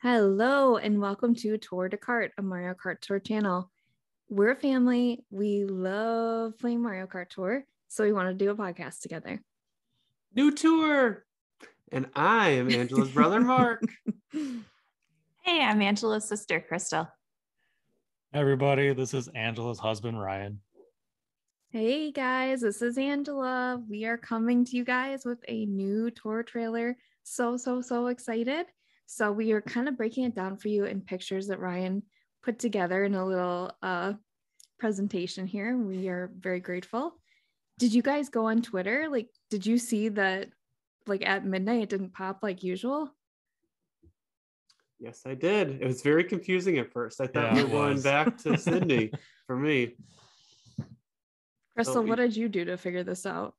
Hello and welcome to Tour de Kart, a Mario Kart Tour channel. We're a family. We love playing Mario Kart Tour, so we want to do a podcast together. New tour! And I am Angela's brother, Mark. Hey, I'm Angela's sister, Kristal. Everybody, this is Angela's husband, Ryan. Hey guys, this is Angela. We are coming to you guys with a new tour trailer. So excited. So we are kind of breaking it down for you in pictures that Ryan put together in a little presentation here. We are very grateful. Did you guys go on Twitter? Did you see that at midnight it didn't pop like usual? Yes, I did. It was very confusing at first. I thought we were going back to Sydney for me. Kristal, what did you do to figure this out?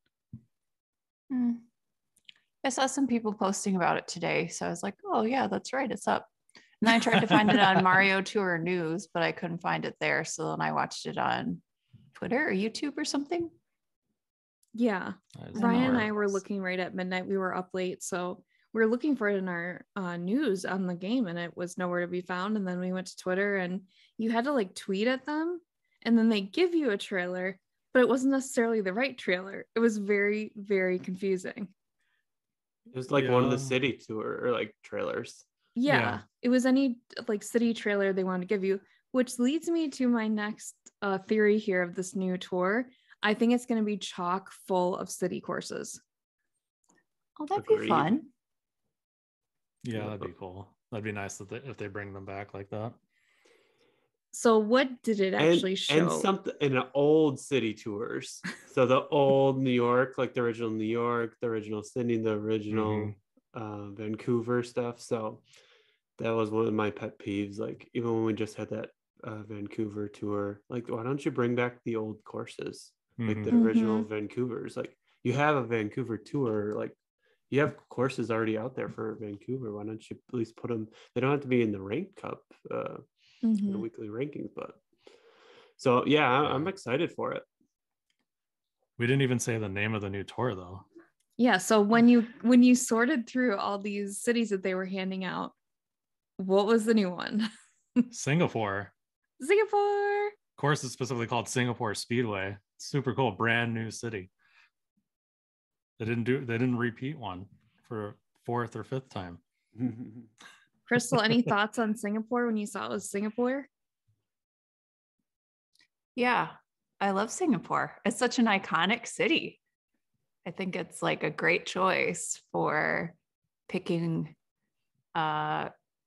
I saw some people posting about it today, so I was like, oh yeah, that's right, it's up. And then I tried to find it on Mario Tour News, but I couldn't find it there. So then I watched it on Twitter or YouTube or something. Yeah, Ryan and I were looking right at midnight. We were up late, so we were looking for it in our news on the game, and it was nowhere to be found. And then we went to Twitter, and you had to tweet at them, and then they give you a trailer, but it wasn't necessarily the right trailer. It was very, very confusing. It was one of the city tour or trailers. Yeah, it was any city trailer they wanted to give you, which leads me to my next theory here of this new tour. I think it's going to be chock full of city courses. Oh, that'd be fun. Yeah, that'd be cool. That'd be nice if they bring them back like that. So what did it actually show? And something in old city tours. So the old New York, the original New York, the original Sydney, the original Vancouver stuff. So that was one of my pet peeves. Even when we just had that Vancouver tour, why don't you bring back the old courses? The original Vancouvers. You have a Vancouver tour, you have courses already out there for Vancouver. Why don't you at least put them? They don't have to be in the rank cup, the weekly rankings. But so yeah, I'm excited for it. We didn't even say the name of the new tour though. Yeah. So when you sorted through all these cities that they were handing out, what was the new one? Singapore. Course is specifically called Singapore Speedway. Super cool, brand new city. They didn't repeat one for fourth or fifth time. Kristal, any thoughts on Singapore when you saw it was Singapore? Yeah, I love Singapore. It's such an iconic city. I think it's a great choice for picking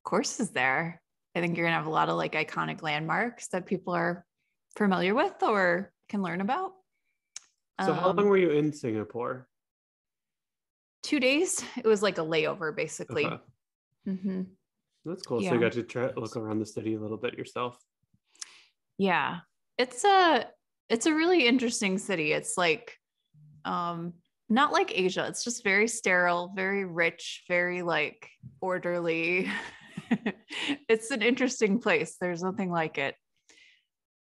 courses there. I think you're gonna have a lot of iconic landmarks that people are familiar with or can learn about. So how long were you in Singapore? 2 days. It was a layover basically. Okay. Mm-hmm. That's cool. Yeah. So you got to try look around the city a little bit yourself. Yeah, it's a really interesting city. It's not like Asia. It's just very sterile, very rich, very orderly. It's an interesting place. There's nothing like it.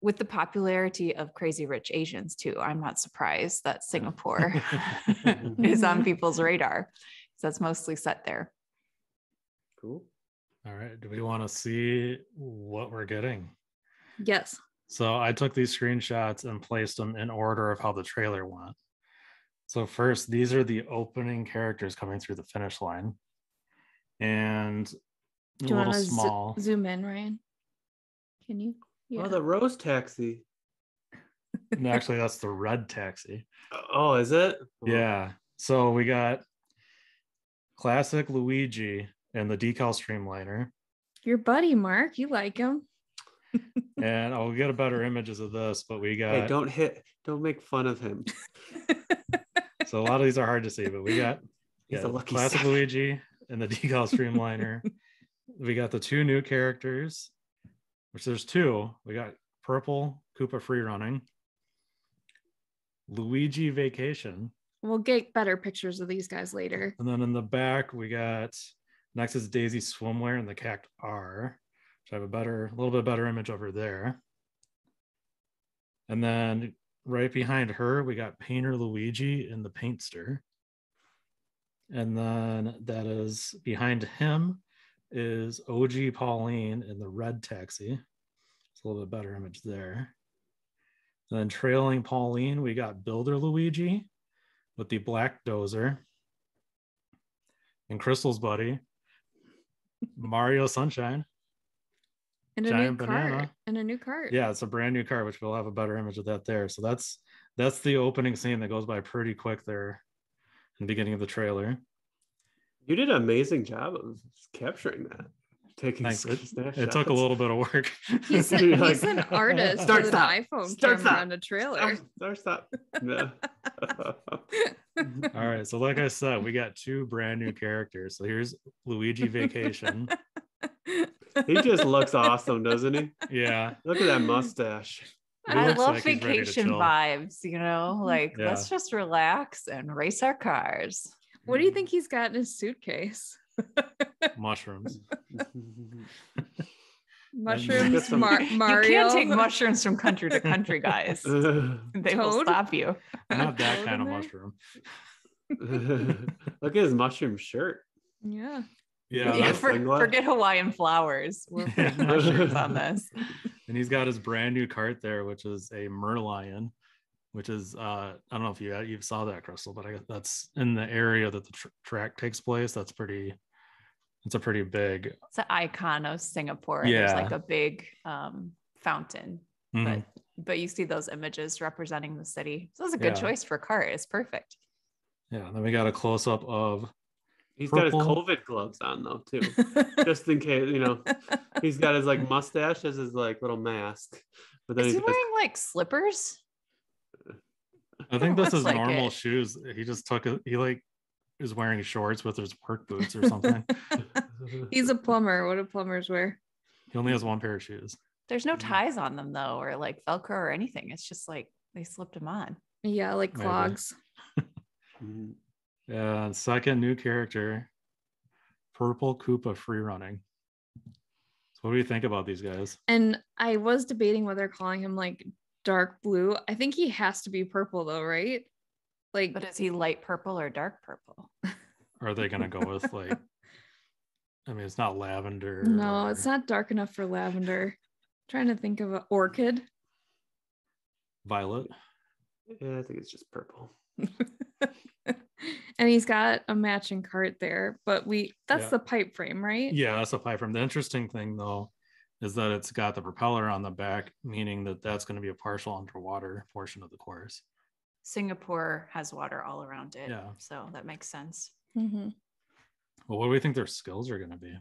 With the popularity of Crazy Rich Asians too, I'm not surprised that Singapore is on people's radar. So that's mostly set there. Cool. All right. Do we want to see what we're getting? Yes. So I took these screenshots and placed them in order of how the trailer went. So first, these are the opening characters coming through the finish line. And do you want to zoom in, Ryan? Can you? Yeah. Oh, the rose taxi. No, actually, that's the red taxi. Oh, is it? Yeah. So we got classic Luigi and the decal streamliner. Your buddy, Mark. You like him. And I'll get a better images of this, but we got... Hey, don't make fun of him. So a lot of these are hard to see, but we got classic Luigi and the decal streamliner. We got the two new characters, which there's two. We got purple Koopa free running, Luigi vacation. We'll get better pictures of these guys later. And then in the back, we got next is Daisy swimwear and the Cacti R, which I have a little bit better image over there. And then right behind her, we got Painter Luigi and the Paintster. And then that is behind him, is OG Pauline in the red taxi. It's a little bit better image there. And then trailing Pauline, we got Builder Luigi with the black dozer. And Kristal's buddy, Mario Sunshine. And giant a new banana. cart. And a new cart. Yeah, it's a brand new cart, which we'll have a better image of that there. So that's the opening scene that goes by pretty quick there in the beginning of the trailer. You did an amazing job of capturing that. Taking it took a little bit of work. He's an artist with an iPhone camera on a trailer. Stop. No. All right, so like I said, we got 2 brand new characters. So here's Luigi Vacation. He just looks awesome, doesn't he? Yeah. Look at that mustache. I love vacation vibes, like let's just relax and race our cars. What do you think he's got in his suitcase? Mushrooms. Mushrooms, Mario. You can't take mushrooms from country to country, guys. They will stop you. Not that kind of mushroom. Look at his mushroom shirt. Yeah. Yeah, forget Hawaiian flowers. We're putting mushrooms on this. And he's got his brand new cart there, which is a Merlion, which is I don't know if you saw that, Kristal, but that's in the area that the track takes place. It's a pretty big. It's an icon of Singapore. Yeah. There's like a big fountain, but you see those images representing the city. So it's a good choice for a cart. It's perfect. Yeah. Then we got a close up of. He's got his COVID gloves on though too, just in case. He's got his like mustache as his like little mask. But then is he wearing like slippers? I think this is normal shoes. He just took it. He like is wearing shorts with his work boots or something. He's a plumber. What do plumbers wear? He only has 1 pair of shoes. There's no ties on them though, or like Velcro or anything. It's just like they slipped them on. Yeah, like clogs. Yeah, second new character, Purple Koopa Free Running. So what do you think about these guys? And I was debating whether calling him like dark blue. I think he has to be purple though, right? Like, but is he light purple or dark purple? Are they gonna go with like? I mean, it's not lavender. No, it's not dark enough for lavender. I'm trying to think of an orchid. Violet. Yeah, I think it's just purple. And he's got a matching cart there, but that's the pipe frame, right? Yeah, that's a pipe frame. The interesting thing though is that it's got the propeller on the back, meaning that that's going to be a partial underwater portion of the course. Singapore has water all around it, yeah, so that makes sense. Mm-hmm. Well, what do we think their skills are going to be?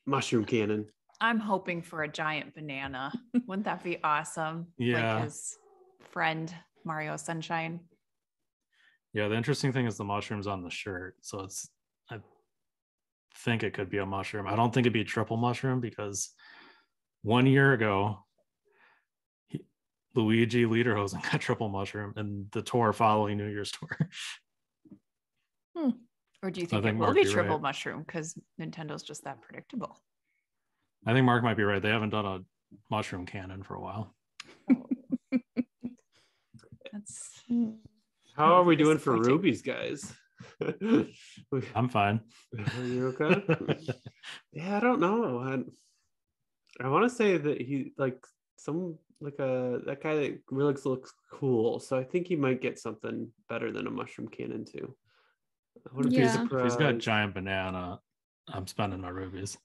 Mushroom cannon. I'm hoping for a giant banana. Wouldn't that be awesome? Yeah. Like his friend Mario Sunshine. Yeah, the interesting thing is the mushrooms on the shirt. So I think it could be a mushroom. I don't think it'd be triple mushroom because 1 year ago, Luigi Lederhosen got triple mushroom in the tour following New Year's tour. Or do you think it will be triple mushroom because Nintendo's just that predictable? I think Mark might be right. They haven't done a mushroom cannon for a while. How are we doing for rubies, guys? I'm fine. Are you okay? Yeah, I don't know. I want to say that he like that guy that really looks cool. So I think he might get something better than a mushroom cannon too. If he's got giant banana, I'm spending my rubies.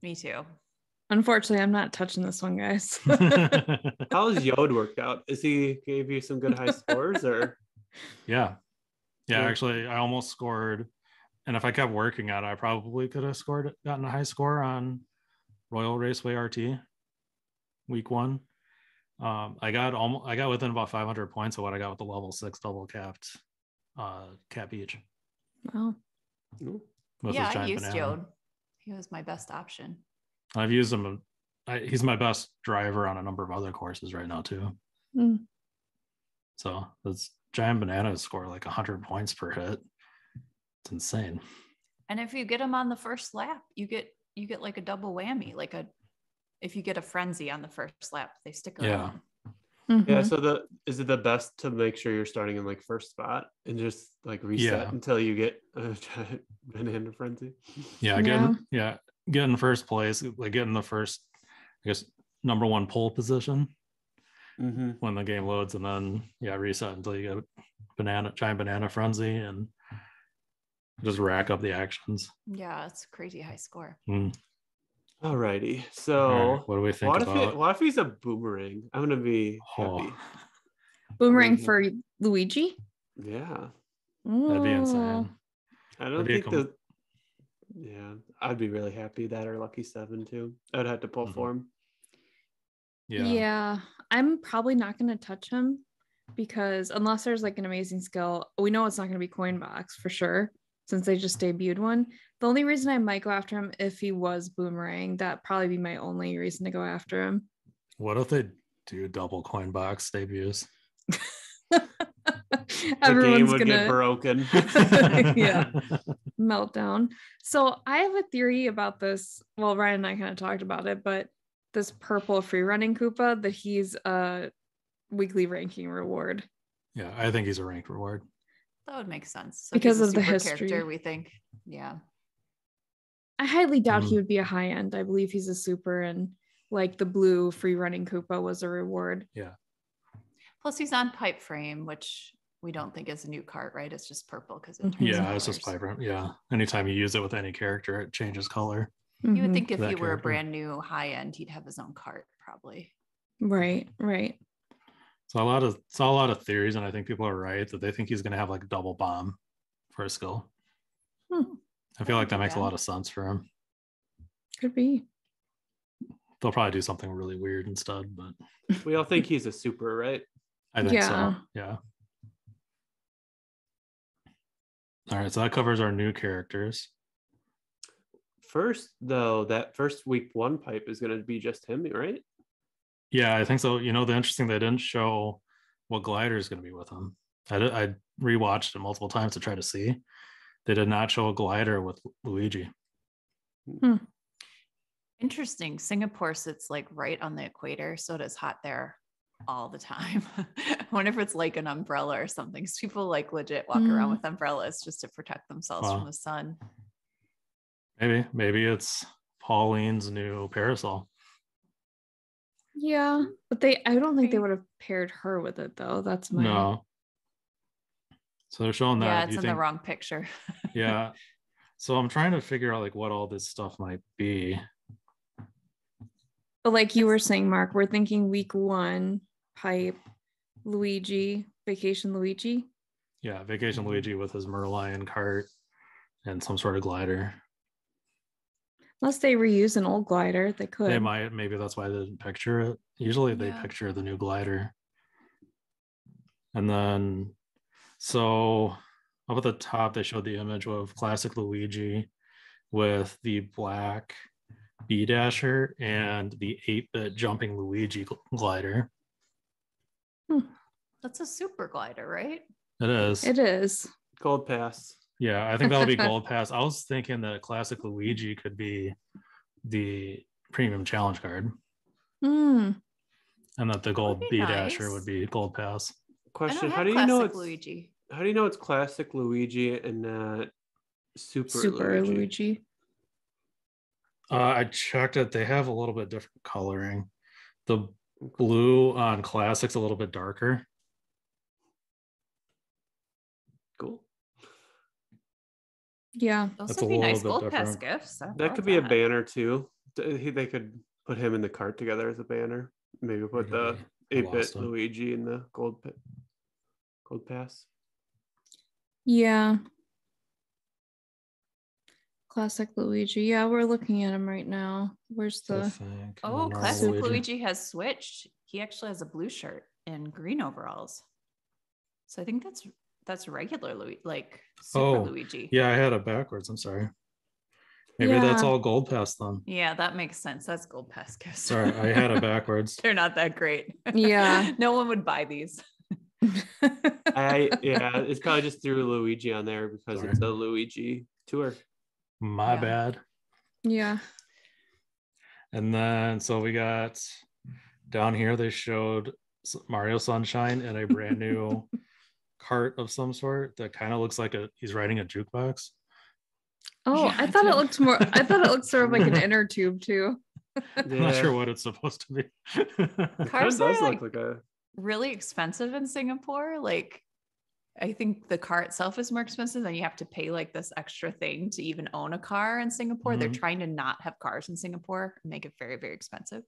Me too. Unfortunately, I'm not touching this one, guys. How's Yod worked out? Is he gave you some good high scores or? Yeah. Actually, I almost scored, and if I kept working at it, I probably could have gotten a high score on Royal Raceway RT week 1. I got within about 500 points of what I got with the level 6 double capped Cat Beach. Wow. Yeah, I used Yod. He was my best option. I've used him. He's my best driver on a number of other courses right now too. So this giant banana score like 100 points per hit. It's insane. And if you get him on the first lap, you get like a double whammy. If you get a frenzy on the first lap, they stick around. Yeah, so is it the best to make sure you're starting in like first spot and just like reset until you get banana frenzy? Get in first place, like get in the first, I guess, number one pole position when the game loads, and then reset until you get giant banana frenzy and just rack up the actions. Yeah, it's a crazy high score. Alrighty, so what do we think about? What if he's a boomerang? I'm gonna be happy. Boomerang for Luigi? Yeah, that'd be insane. I don't think I'd be really happy that or Lucky 7 too. I'd have to pull for him. Yeah, I'm probably not gonna touch him because unless there's like an amazing skill, we know it's not gonna be Coin Box for sure, since they just debuted one. The only reason I might go after him if he was Boomerang, that'd probably be my only reason to go after him. What if they do double Coin Box debuts? Everyone's gonna get broken. Meltdown. So I have a theory about this. Well, Ryan and I kind of talked about it, but this purple free running Koopa, that he's a weekly ranking reward. Yeah, I think he's a ranked reward. That would make sense. So because of the history. Character, we think. Yeah. I highly doubt he would be a high end. I believe he's a super, and like the blue free running Koopa was a reward. Yeah. Plus he's on pipe frame, which we don't think is a new cart, right? It's just purple because it turns it's just pipe frame. Yeah. Anytime you use it with any character, it changes color. You would think if he were a brand new high end, he'd have his own cart, probably. Right. So a lot of theories, and I think people are right that they think he's going to have like double bomb for a skill. I feel like that makes a lot of sense for him. Could be. They'll probably do something really weird instead, but we all think he's a super, right? I think so. Yeah. All right, so that covers our new characters. First, though, that first week 1 pipe is going to be just him, right? Yeah, I think so. The interesting, they didn't show what glider is going to be with him. I rewatched it multiple times to try to see. They did not show a glider with Luigi. Interesting. Singapore sits like right on the equator, so it is hot there all the time. I wonder if it's like an umbrella or something. Because people like legit walk around with umbrellas just to protect themselves from the sun. Maybe it's Pauline's new parasol. Yeah, but I don't think they would have paired her with it though. That's my no. So they're showing that. Yeah, it's in the wrong picture. Yeah. So I'm trying to figure out like what all this stuff might be. But like you were saying, Mark, we're thinking week 1 pipe Luigi, Vacation Luigi. Yeah, Vacation Luigi with his Merlion cart and some sort of glider. Unless they reuse an old glider, they could. They might. Maybe that's why they didn't picture it. Usually they picture the new glider. And then, so up at the top, they showed the image of classic Luigi with the black B Dasher and the 8-bit jumping Luigi glider. That's a super glider, right? It is. It is. Gold pass. Yeah, I think that'll be gold pass. I was thinking that classic Luigi could be the premium challenge card. And that the gold B Dasher would be gold pass. Question: How do you know it's Luigi? How do you know it's classic Luigi and not super Luigi? I checked it. They have a little bit different coloring. The blue on classic's a little bit darker. Cool. Yeah, those would be nice gold pass gifts. That could be a banner too. They could put him in the cart together as a banner. Maybe put the 8-bit Luigi in the gold pass. Yeah. Classic Luigi. Yeah, we're looking at him right now. Where's the... Classic Luigi has switched. He actually has a blue shirt and green overalls. So I think that's regular Luigi, like super Luigi. Yeah, I had it backwards. I'm sorry. Maybe that's all gold pass then. Yeah, that makes sense. That's gold pass gifts. Sorry, I had it backwards. They're not that great. Yeah. No one would buy these. It's probably just threw Luigi on there because it's a Luigi tour. My bad. Yeah. And then so we got down here, they showed Mario Sunshine in a brand new cart of some sort that kind of looks like he's riding a jukebox. Oh, Yeah, I thought it looked more. I thought it looked sort of like an inner tube too. I'm not sure what it's supposed to be. Cars does are look like a really expensive in Singapore. Like, I think the car itself is more expensive, and you have to pay like this extra thing to even own a car in Singapore. They're trying to not have cars in Singapore and make it very, very expensive.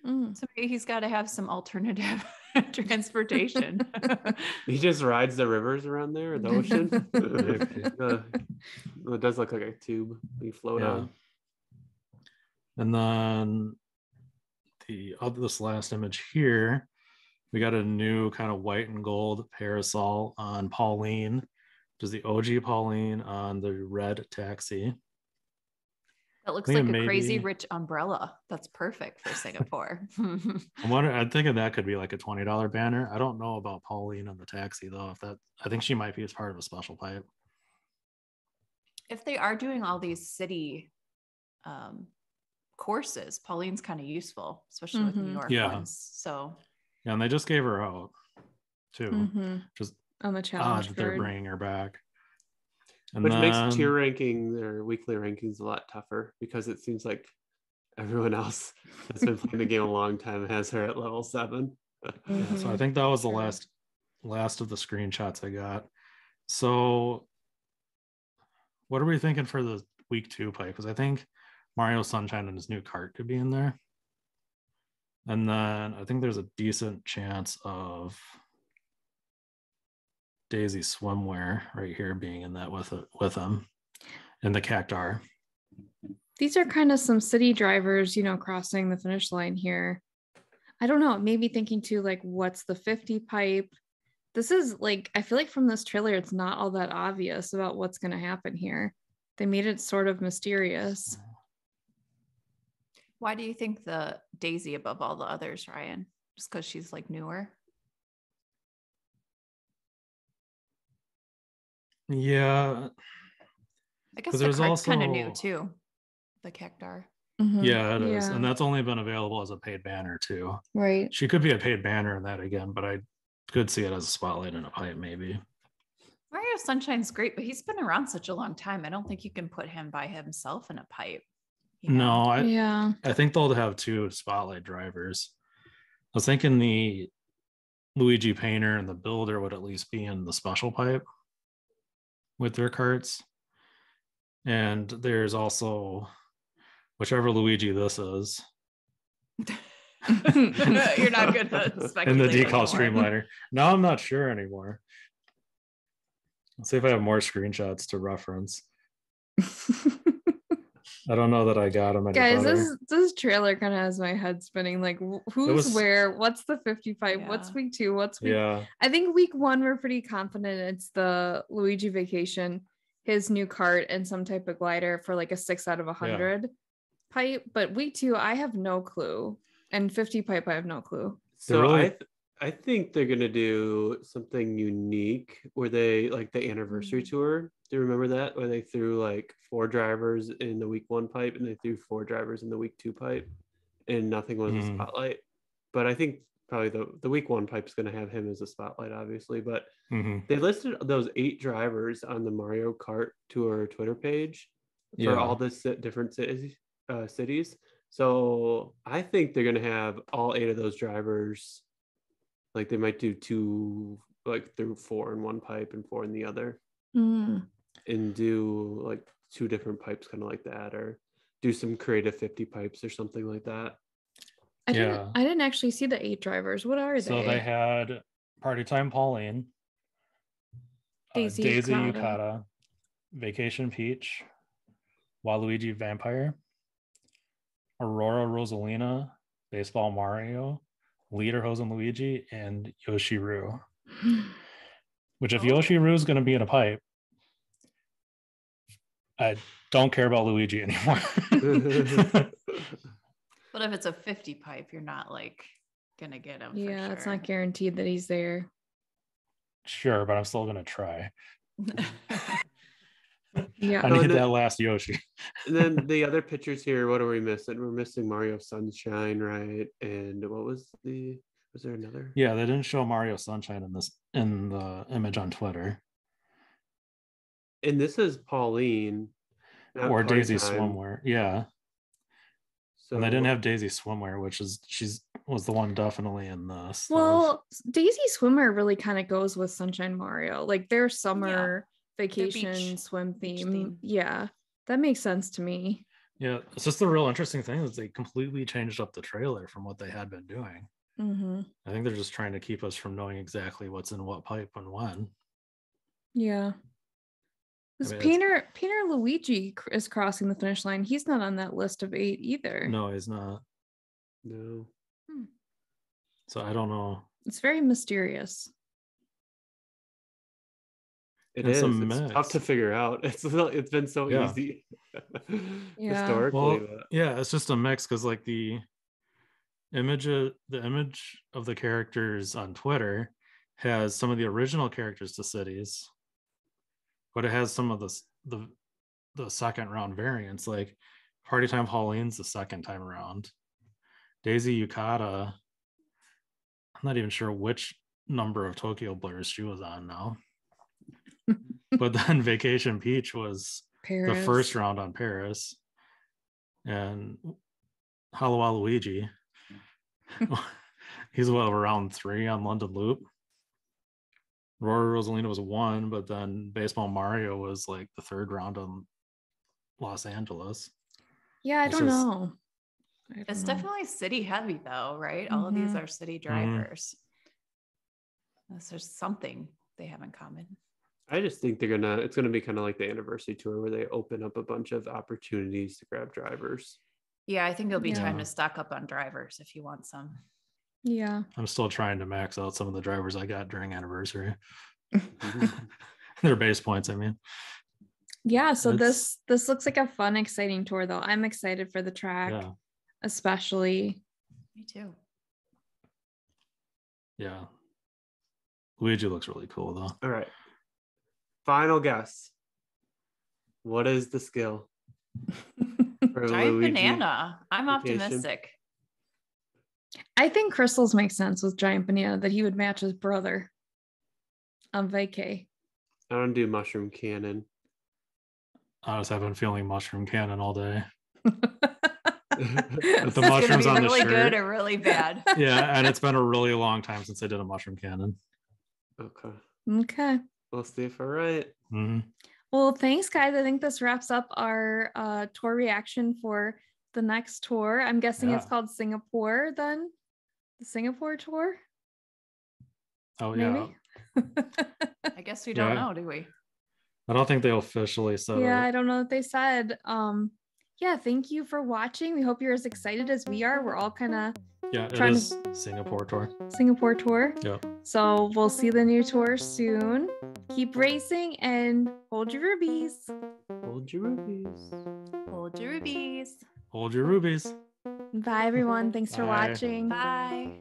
So maybe he's got to have some alternative transportation. he just rides the rivers around there, the ocean. It does look like a tube you float on. And then this last image here, we got a new kind of white and gold parasol on Pauline, which is the OG Pauline on the red taxi. That looks like a crazy rich umbrella. That's perfect for Singapore. I'm thinking that could be like a $20 banner. I don't know about Pauline on the taxi though. I think she might be as part of a special pipe. If they are doing all these city courses, Pauline's kind of useful, especially with New York ones. So yeah, and they just gave her out too. Just on the challenge that they're bringing her back. And which makes tier ranking their weekly rankings a lot tougher because it seems like everyone else that's been playing the game a long time has her at level 7. Yeah, so I think that was the last of the screenshots I got. So what are we thinking for the week 2 pipe? Because I think Mario Sunshine and his new cart could be in there. And then I think there's a decent chance of Daisy swimwear right here being in that with him and the cactar. These are kind of some city drivers, crossing the finish line here. I don't know, maybe thinking too, like, what's the 50 pipe? This is like, I feel like from this trailer, it's not all that obvious about what's going to happen here. They made it sort of mysterious. Why do you think the Daisy above all the others, Ryan? Just because she's like newer? Yeah. I guess the cart's kind of new too. The cactar. Yeah, it is. And that's only been available as a paid banner too. Right. She could be a paid banner in that again, but I could see it as a spotlight in a pipe maybe. Mario Sunshine's great, but he's been around such a long time. I don't think you can put him by himself in a pipe. No, I think they'll have 2 spotlight drivers. I was thinking the Luigi Painter and the Builder would at least be in the special pipe with their carts. And there's also whichever Luigi this is. You're not good at speculating. And the decal streamliner. Now I'm not sure anymore. Let's see if I have more screenshots to reference. I don't know that I got them. Guys, this trailer kind of has my head spinning. Like, who's where? What's the 55? Yeah. What's week 2? What's week? Yeah. I think week 1 we're pretty confident it's the Luigi Vacation, his new cart, and some type of glider for like a 6 out of 100 pipe. But week 2, I have no clue, and 50 pipe, I have no clue. So I think they're gonna do something unique where they like the anniversary tour. Do you remember that? Where they threw like 4 drivers in the week 1 pipe and they threw 4 drivers in the week 2 pipe, and nothing was a spotlight. But I think probably the week 1 pipe is gonna have him as a spotlight, obviously. But they listed those 8 drivers on the Mario Kart Tour Twitter page for all the different cities. So I think they're gonna have all 8 of those drivers. Like they might do 2, like through 4 in one pipe and 4 in the other, and do like 2 different pipes, kind of like that, or do some creative 50 pipes or something like that. I didn't actually see the 8 drivers. What are they? So they had Party Time Pauline, Daisy Yukata, Vacation Peach, Waluigi Vampire, Aurora Rosalina, Baseball Mario, Lederhosen Luigi, and Yoshiru. Which, if Yoshiru is going to be in a pipe, I don't care about Luigi anymore. But if it's a 50 pipe, you're not like gonna get him. Yeah, it's not guaranteed that he's there. Sure, but I'm still gonna try. Yeah, I need that last Yoshi. And then the other pictures here, what are we missing? We're missing Mario Sunshine, right? And what was Was there another? Yeah, they didn't show Mario Sunshine in the image on Twitter. And this is Pauline. Or Daisy Swimwear. Yeah. So and they didn't have Daisy Swimwear, which is was the one definitely in this. Well, Daisy Swimwear really kind of goes with Sunshine Mario. Like their summer vacation swim theme. Yeah, that makes sense to me. Yeah, it's just the real interesting thing is they completely changed up the trailer from what they had been doing. Mm-hmm. I think they're just trying to keep us from knowing exactly what's in what pipe and when. Yeah. Painter Luigi is crossing the finish line. He's not on that list of 8 either. No, he's not. No. So I don't know. It's very mysterious. It's tough to figure out. It's been so easy historically. Well, yeah, it's just a mix because like the image of the characters on Twitter has some of the original characters to cities, but it has some of the second round variants. Like Party Time Pauline's the second time around. Daisy Yukata, I'm not even sure which number of Tokyo Blurs she was on now. But then Vacation Peach was the first round on Paris. And Halawa Luigi, he's round 3 on London Loop. Rory Rosalina was 1, but then Baseball Mario was like the 3rd round on Los Angeles. Yeah, I don't know. It's definitely city heavy though, right? All of these are city drivers. Unless there's something they have in common. I just think it's gonna be kind of like the anniversary tour where they open up a bunch of opportunities to grab drivers. Yeah, I think it'll be time to stock up on drivers if you want some. Yeah. I'm still trying to max out some of the drivers I got during anniversary. Their base points, I mean. Yeah, so this looks like a fun, exciting tour though. I'm excited for the track, especially. Me too. Yeah. Luigi looks really cool though. All right. Final guess. What is the skill? Giant Banana. I'm optimistic. I think Kristal's makes sense with Giant Banana that he would match his brother on vacay. I don't do Mushroom Cannon. I just have been feeling Mushroom Cannon all day. With the mushrooms on the shirt. Really good or really bad. Yeah, and it's been a really long time since I did a Mushroom Cannon. Okay. We'll see if I'm right. Mm-hmm. Well, thanks, guys. I think this wraps up our tour reaction for the next tour. I'm guessing it's called Singapore then? The Singapore tour? Oh, maybe? Yeah. I guess we don't know, do we? I don't think they officially said it. I don't know what they said. Thank you for watching. We hope you're as excited as we are. We're all kind of it is Singapore tour. Singapore tour. Yeah. So we'll see the new tour soon. Keep racing and hold your rubies. Hold your rubies. Hold your rubies. Hold your rubies. Bye, everyone. Thanks for watching. Bye.